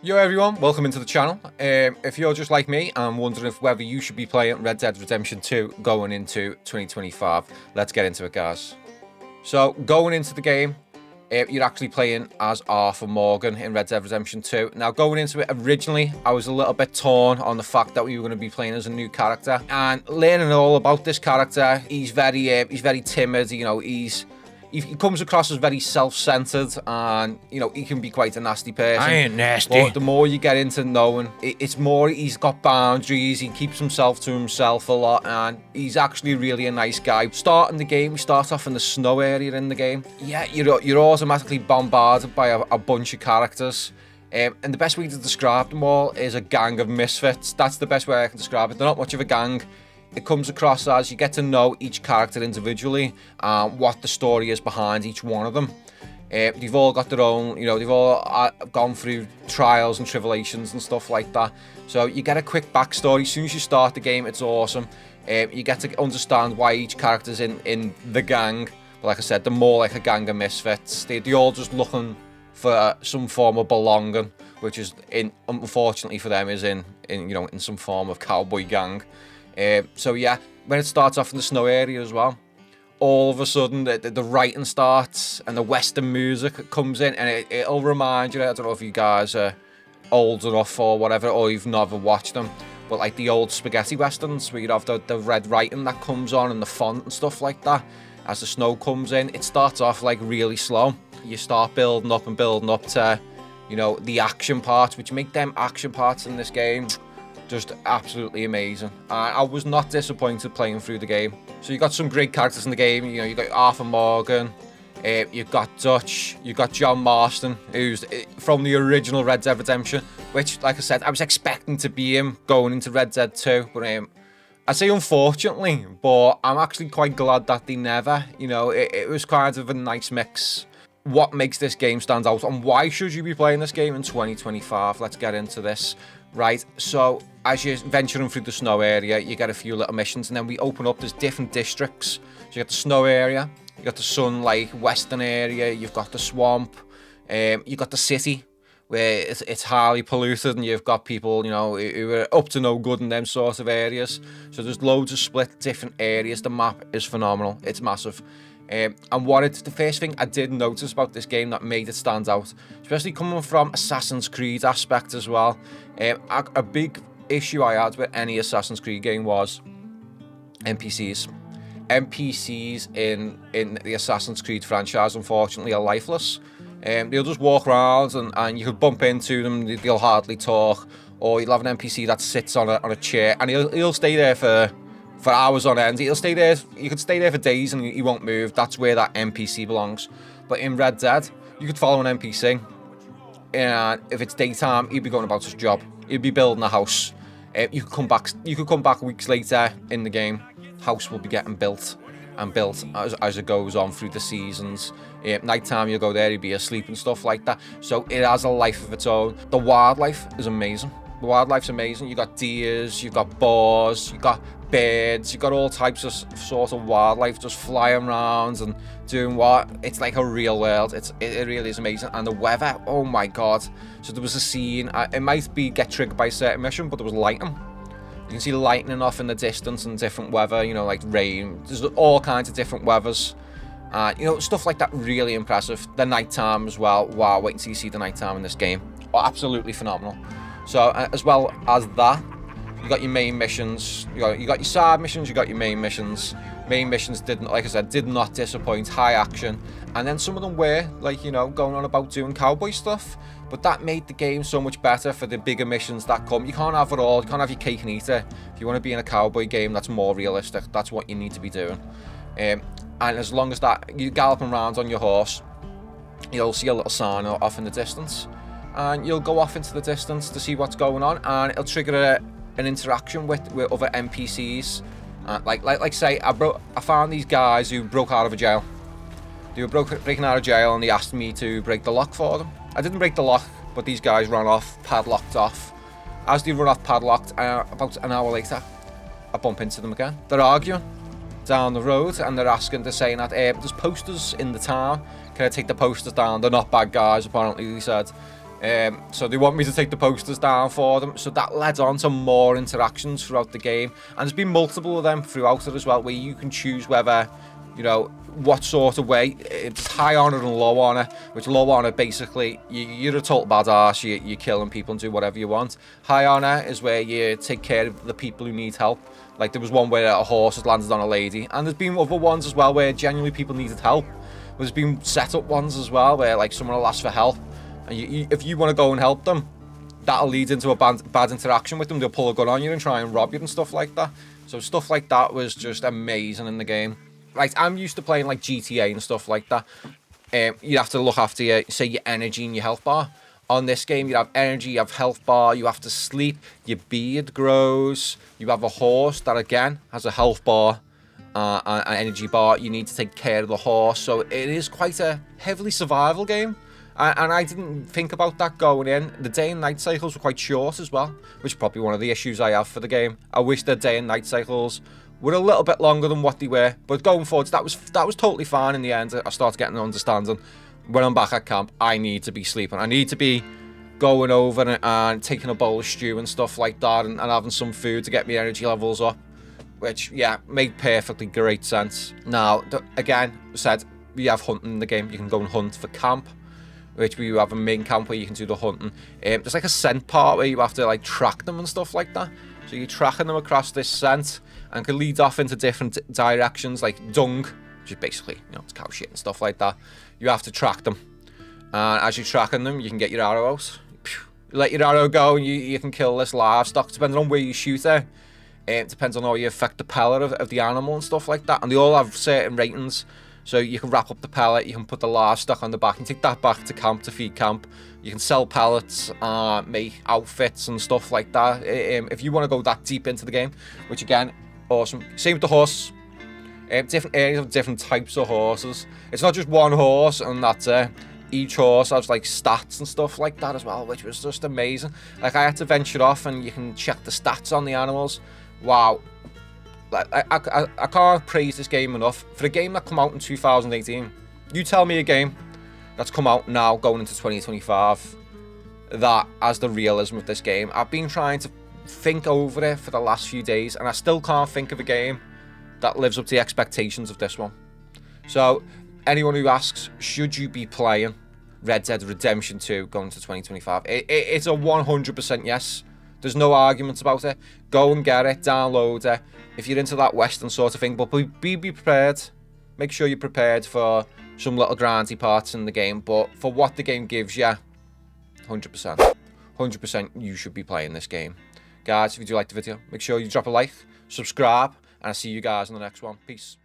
Yo everyone, welcome into the channel. If you're just like me and wondering whether you should be playing Red Dead Redemption 2 going into 2025, let's get into it, guys. So going into the game, you're actually playing as Arthur Morgan in Red Dead Redemption 2. Now going into it originally, I was a little bit torn on the fact that we were going to be playing as a new character, and learning all about this character. He's very timid. You know, he comes across as very self-centered, and you know he can be quite a nasty person. I ain't nasty. But the more you get into knowing, it's more he's got boundaries. He keeps himself to himself a lot, and he's actually really a nice guy. Starting the game, we start off in the snow area in the game. Yeah, you're automatically bombarded by a bunch of characters. And the best way to describe them all is a gang of misfits. That's the best way I can describe it. They're not much of a gang. It comes across as you get to know each character individually, what the story is behind each one of them. They've all got their own, they've all gone through trials and tribulations and stuff like that. So you get a quick backstory. As soon as you start the game, it's awesome. You get to understand why each character's in the gang. But like I said, they're more like a gang of misfits. They're all just looking for some form of belonging, which is, unfortunately for them, is in some form of cowboy gang. So yeah, when it starts off in the snow area as well, all of a sudden the writing starts and the western music comes in, and it'll remind you. I don't know if you guys are old enough or whatever, or you've never watched them, but like the old spaghetti westerns where you'd have the red writing that comes on and the font and stuff like that. As the snow comes in, it starts off like really slow. You start building up to, the action parts, which make them action parts in this game just absolutely amazing. I was not disappointed playing through the game. So you got some great characters in the game. You got Arthur Morgan, you've got Dutch, you've got John Marston, who's from the original Red Dead Redemption, which, like I said, I was expecting to be him going into Red Dead 2, but I say unfortunately, but I'm actually quite glad that they never. It was kind of a nice mix. What makes this game stand out, and why should you be playing this game in 2025? Let's get into this. Right, so as you're venturing through the snow area, you get a few little missions, and then we open up, there's different districts. So you got the snow area, you got the sunlight western area, you've got the swamp, you've got the city, where it's highly polluted, and you've got people, who are up to no good in them sort of areas. So there's loads of split different areas. The map is phenomenal, it's massive. And the first thing I did notice about this game that made it stand out, especially coming from Assassin's Creed aspect as well, a big issue I had with any Assassin's Creed game was NPCs. NPCs in the Assassin's Creed franchise, unfortunately, are lifeless. They'll just walk around, and you could bump into them, they'll hardly talk, or you'll have an NPC that sits on a chair, and he'll stay there for hours on end. He'll stay there. You could stay there for days and he won't move. That's where that NPC belongs. But in Red Dead, you could follow an NPC, and if it's daytime, he'd be going about his job. He'd be building a house. You could come back weeks later in the game. House will be getting built and built as it goes on through the seasons. Nighttime, you'll go there, he'd be asleep and stuff like that. So it has a life of its own. The wildlife is amazing. The wildlife's amazing. You got deers, you got boars, you got birds, you got all types of sort of wildlife just flying around and doing what? It's like a real world. It really is amazing. And the weather, oh my god. So there was a scene, it might get triggered by a certain mission, but there was lightning. You can see lightning off in the distance and different weather, like rain. There's all kinds of different weathers. Stuff like that, really impressive. The nighttime as well. Wow, wait until you see the nighttime in this game. Oh, absolutely phenomenal. So as well as that, you got your main missions, you got your side missions, you got your main missions. Main missions did not disappoint. High action, and then some of them were going on about doing cowboy stuff, but that made the game so much better for the bigger missions that come. You can't have it all. You can't have your cake and eat it. If you want to be in a cowboy game that's more realistic, that's what you need to be doing. And as long as that you're galloping around on your horse, you'll see a little sign off in the distance, and you'll go off into the distance to see what's going on, and it'll trigger an interaction with other NPCs. Like say, I found these guys who broke out of a jail. They were breaking out of jail, and they asked me to break the lock for them. I didn't break the lock, but these guys ran off, padlocked off. As they run off padlocked, about an hour later, I bump into them again. They're arguing down the road, and they're saying that there's posters in the town. Can I take the posters down? They're not bad guys, apparently, he said. So they want me to take the posters down for them. So that led on to more interactions throughout the game. And there's been multiple of them throughout it as well, where you can choose whether, you know, what sort of way. It's high honor and low honor, which low honor basically, you're a total badass, you're killing people and do whatever you want. High honor is where you take care of the people who need help. Like there was one where a horse had landed on a lady, and there's been other ones as well where genuinely people needed help. There's been set up ones as well where like someone will ask for help, and if you want to go and help them, that'll lead into a bad interaction with them. They'll pull a gun on you and try and rob you and stuff like that. So stuff like that was just amazing in the game. Like, I'm used to playing like GTA and stuff like that. You have to look after your, say, your energy and your health bar. On this game, you have energy, you have health bar, you have to sleep, your beard grows, you have a horse that, again, has a health bar, an energy bar. You need to take care of the horse. So it is quite a heavily survival game. And I didn't think about that going in. The day and night cycles were quite short as well, which is probably one of the issues I have for the game. I wish the day and night cycles were a little bit longer than what they were. But going forward, that was totally fine in the end. I started getting an understanding. When I'm back at camp, I need to be sleeping. I need to be going over and taking a bowl of stew and stuff like that, and having some food to get my energy levels up, which, yeah, made perfectly great sense. Now, again, said we have hunting in the game. You can go and hunt for camp, which we have a main camp where you can do the hunting. There's like a scent part where you have to like track them and stuff like that. So you're tracking them across this scent and can lead off into different directions, like dung, which is basically, you know, it's cow shit and stuff like that. You have to track them, and as you're tracking them, you can get your arrow out. You let your arrow go, and you can kill this livestock. Depending on where you shoot it depends on how you affect the pellet of the animal and stuff like that. And they all have certain ratings, so you can wrap up the pellet, you can put the livestock on the back, and take that back to camp to feed camp. You can sell pellets, make outfits and stuff like that. If you want to go that deep into the game, which again, awesome. Same with the horse. Different areas of different types of horses. It's not just one horse and that's it. Each horse has like stats and stuff like that as well, which was just amazing. Like I had to venture off and you can check the stats on the animals. Wow. Like I can't praise this game enough. For a game that came out in 2018, you tell me a game that's come out now going into 2025 that has the realism of this game. I've been trying to think over it for the last few days and I still can't think of a game that lives up to the expectations of this one. So, anyone who asks, should you be playing Red Dead Redemption 2 going to 2025? It's a 100% yes. There's no arguments about it. Go and get it, download it. If you're into that Western sort of thing, but be prepared. Make sure you're prepared for some little grindy parts in the game, but for what the game gives you, 100%. 100% you should be playing this game. Guys, if you do like the video, make sure you drop a like, subscribe, and I'll see you guys in the next one. Peace.